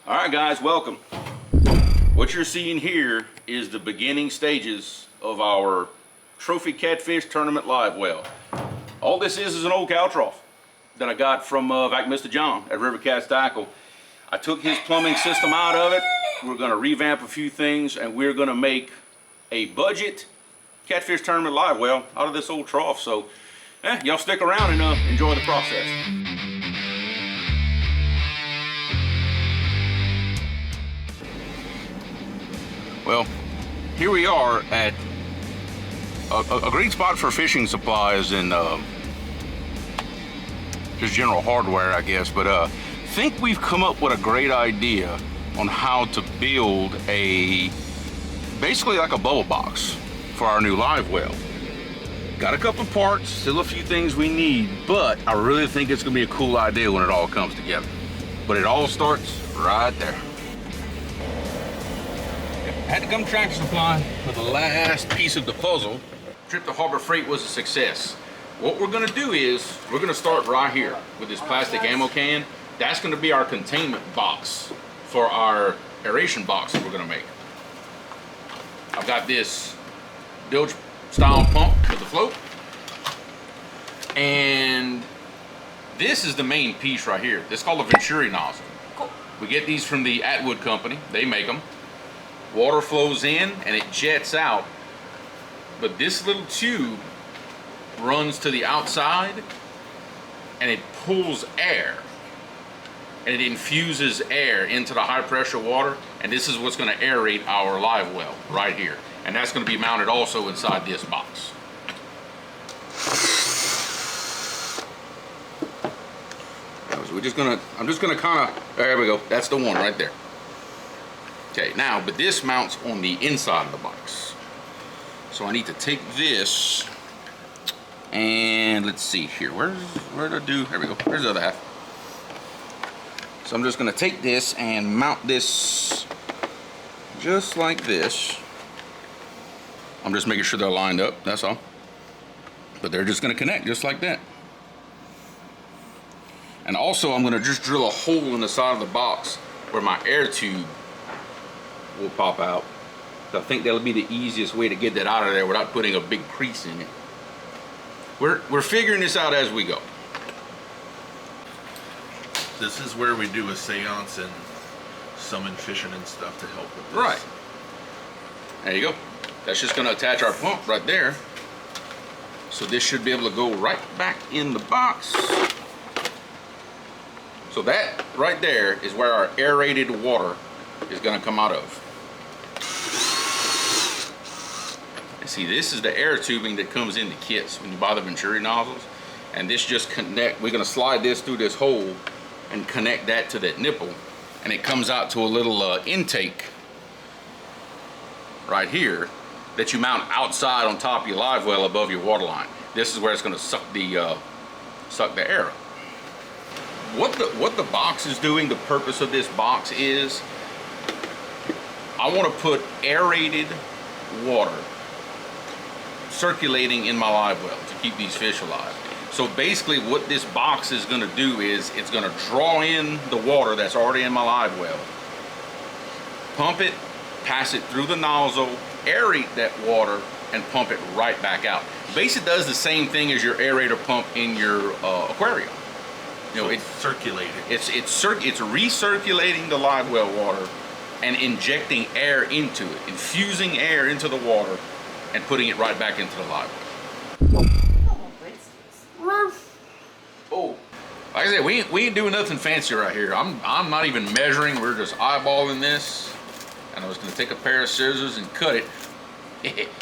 All right, guys, welcome. What you're seeing here is the beginning stages of our Trophy Catfish Tournament live well. All this is an old cow trough that I got from Mr. John at River Cats Tackle. I took his plumbing system out of it. We're gonna revamp a few things, and we're gonna make a budget catfish tournament live well out of this old trough. So, y'all stick around and enjoy the process. Well, here we are at a great spot for fishing supplies and just general hardware, I guess. But I think we've come up with a great idea on how to build basically like a bubble box for our new live well. Got a couple parts, still a few things we need, but I really think it's gonna be a cool idea when it all comes together. But it all starts right there. Had to come to Tractor Supply for the last piece of the puzzle. Trip to Harbor Freight was a success. What we're gonna do is, we're gonna start right here with this plastic ammo can. That's gonna be our containment box for our aeration box that we're gonna make. I've got this bilge style pump with the float. And this is the main piece right here. This is called a Venturi nozzle. Cool. We get these from the Atwood company, they make them. Water flows in and it jets out, but this little tube runs to the outside and it pulls air and it infuses air into the high pressure water, and this is what's going to aerate our live well right here, and that's going to be mounted also inside this box. So I'm just gonna kind of, there we go, that's the one right there. Okay, now, but this mounts on the inside of the box. So I need to take this and let's see here. Where did I do? There we go. There's the other half. So I'm just gonna take this and mount this just like this. I'm just making sure they're lined up, that's all. But they're just gonna connect just like that. And also I'm gonna just drill a hole in the side of the box where my air tube will pop out. So I think that'll be the easiest way to get that out of there without putting a big crease in it. We're figuring this out as we go. This is where we do a seance and summon fishing and stuff to help with this. Right. There you go. That's just gonna attach our pump right there. So this should be able to go right back in the box. So that right there is where our aerated water is gonna come out of. And see, this is the air tubing that comes in the kits when you buy the Venturi nozzles. And this just connect, we're gonna slide this through this hole and connect that to that nipple. And it comes out to a little intake right here that you mount outside on top of your live well above your water line. This is where it's gonna suck the air up. What the box is doing, the purpose of this box is, I want to put aerated water circulating in my live well to keep these fish alive. So basically what this box is going to do is it's going to draw in the water that's already in my live well, pump it, pass it through the nozzle, aerate that water, and pump it right back out. Basically does the same thing as your aerator pump in your aquarium. You know, so it's circulating. It's recirculating the live well water and injecting air into it, infusing air into the water and putting it right back into the live well. Oh, like I said, we ain't doing nothing fancy right here. I'm not even measuring. We're just eyeballing this, and I was gonna take a pair of scissors and cut it.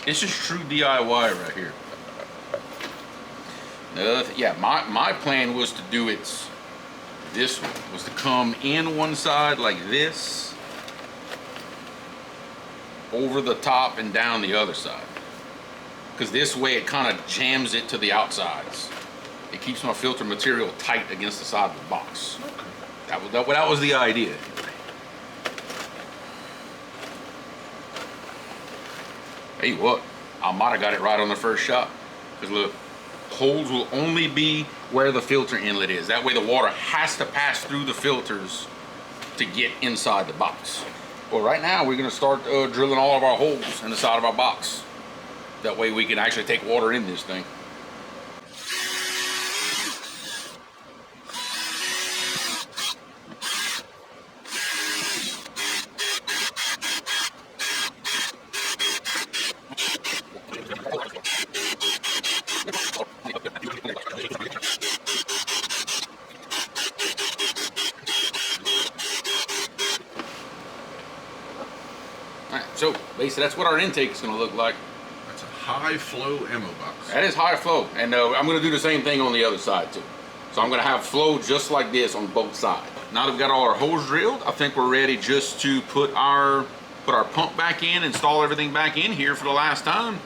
It's just true DIY right here. Yeah, my plan was to do it this way, was to come in one side like this, over the top and down the other side. Because this way it kind of jams it to the outsides. It keeps my filter material tight against the side of the box. That was the idea. Hey, what? I might have got it right on the first shot. Because look, holes will only be where the filter inlet is. That way the water has to pass through the filters to get inside the box. Well, right now we're going to start drilling all of our holes in the side of our box. That way we can actually take water in this thing. Alright, so basically that's what our intake is going to look like. That's a high flow ammo box. That is high flow, and I'm going to do the same thing on the other side too. So I'm going to have flow just like this on both sides. Now that we've got all our holes drilled, I think we're ready just to put our pump back in, install everything back in here for the last time,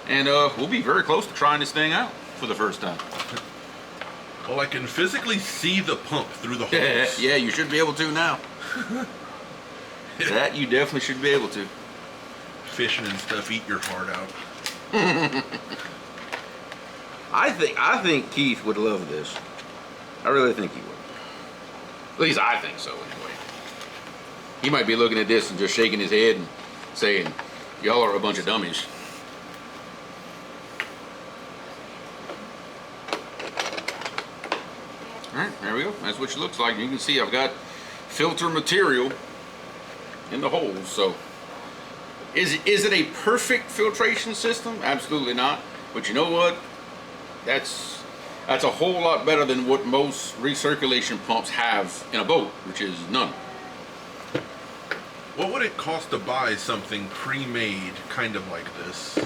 and we'll be very close to trying this thing out for the first time. Well, I can physically see the pump through the holes. Yeah, you should be able to now. That you definitely should be able to. Fishing and stuff eat your heart out. I think Keith would love this. I really think he would. At least I think so anyway. He might be looking at this and just shaking his head and saying, y'all are a bunch of dummies. Alright, there we go. That's what it looks like. You can see I've got filter material in the holes. So is it a perfect filtration system? Absolutely not. But you know what? That's a whole lot better than what most recirculation pumps have in a boat, which is none. What would it cost to buy something pre-made kind of like this?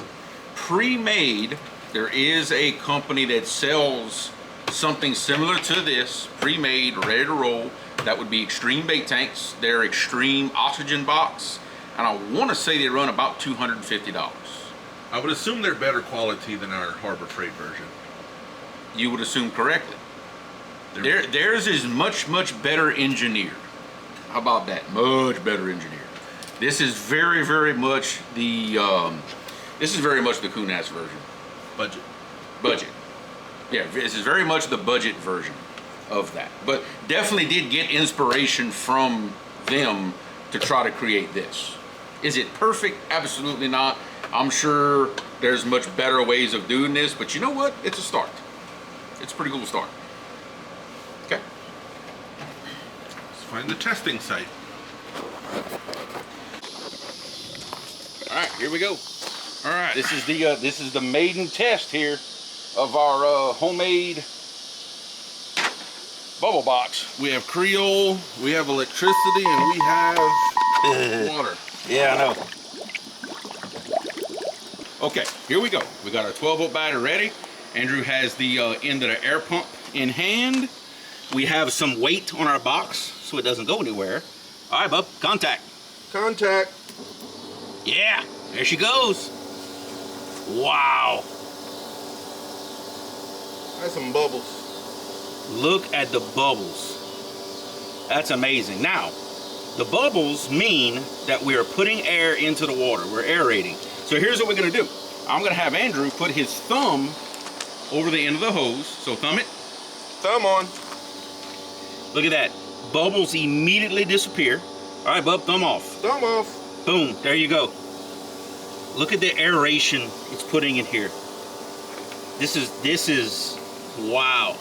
Pre-made, there is a company that sells something similar to this, pre-made, ready to roll. That would be Extreme Bait Tanks. They're Extreme Oxygen Box, and I want to say they run about $250. I would assume they're better quality than our Harbor Freight version. You would assume correctly. Theirs is much better engineered. How about that? Much better engineered. This is very much the Kunas version. Budget. Yeah, this is very much the budget version of that. But definitely did get inspiration from them to try to create this. Is it perfect? Absolutely not. I'm sure there's much better ways of doing this, but you know what? It's a start. It's a pretty cool start. Okay. Let's find the testing site. All right, here we go. All right, this is the maiden test here of our homemade bubble box. We have Creole, we have electricity, and we have water. Yeah, I know. Okay, here we go. We got our 12-volt battery ready. Andrew has the end of the air pump in hand. We have some weight on our box so it doesn't go anywhere. All right, bub, contact. Contact. Yeah, there she goes. Wow. That's some bubbles. Look at the bubbles. That's amazing. Now, the bubbles mean that we are putting air into the water. We're aerating. So here's what we're gonna do. I'm gonna have Andrew put his thumb over the end of the hose. So thumb it. Thumb on. Look at that. Bubbles immediately disappear. All right, bub, thumb off. Thumb off. Boom, there you go. Look at the aeration it's putting in here. This is, wow.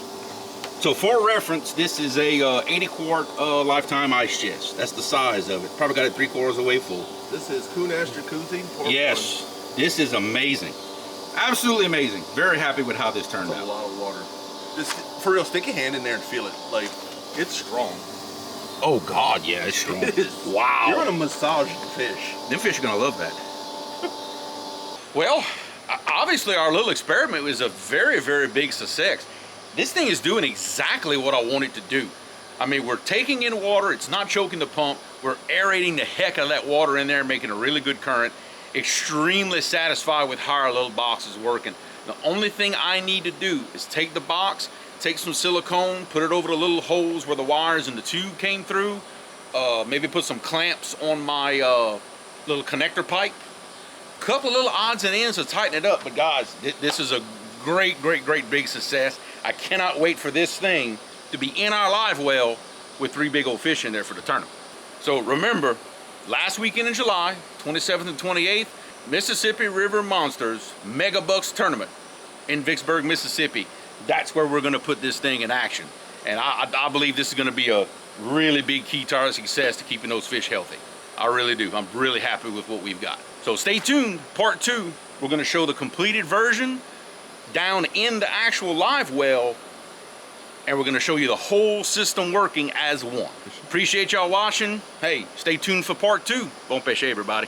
So for reference, this is a 80 quart lifetime ice chest. That's the size of it. Probably got it 3/4 of the way full. This is Kunas Jacuzzi. Yes, this is amazing. Absolutely amazing. Very happy with how this turned That's out. a lot of water. Just for real, stick your hand in there and feel it. Like, it's strong. Oh God, yeah, it's strong. Wow. You're gonna massage the fish. Them fish are gonna love that. Well, obviously our little experiment was a very big success. This thing is doing exactly what I want it to do. I mean, we're taking in water, it's not choking the pump, we're aerating the heck out of that water in there, making a really good current. Extremely satisfied with how our little box is working. The only thing I need to do is take the box, take some silicone, put it over the little holes where the wires and the tube came through, maybe put some clamps on my little connector pipe. Couple little odds and ends to tighten it up, but guys, this is a great big success. I cannot wait for this thing to be in our live well with 3 big old fish in there for the tournament. So remember, last weekend in July, 27th and 28th, Mississippi River Monsters Mega Bucks Tournament in Vicksburg, Mississippi. That's where we're gonna put this thing in action. And I believe this is gonna be a really big key to our success to keeping those fish healthy. I really do. I'm really happy with what we've got. So stay tuned, part 2. We're gonna show the completed version down in the actual live well, and we're gonna show you the whole system working as one. Appreciate y'all watching. Hey, stay tuned for part 2. Bom peixe, everybody.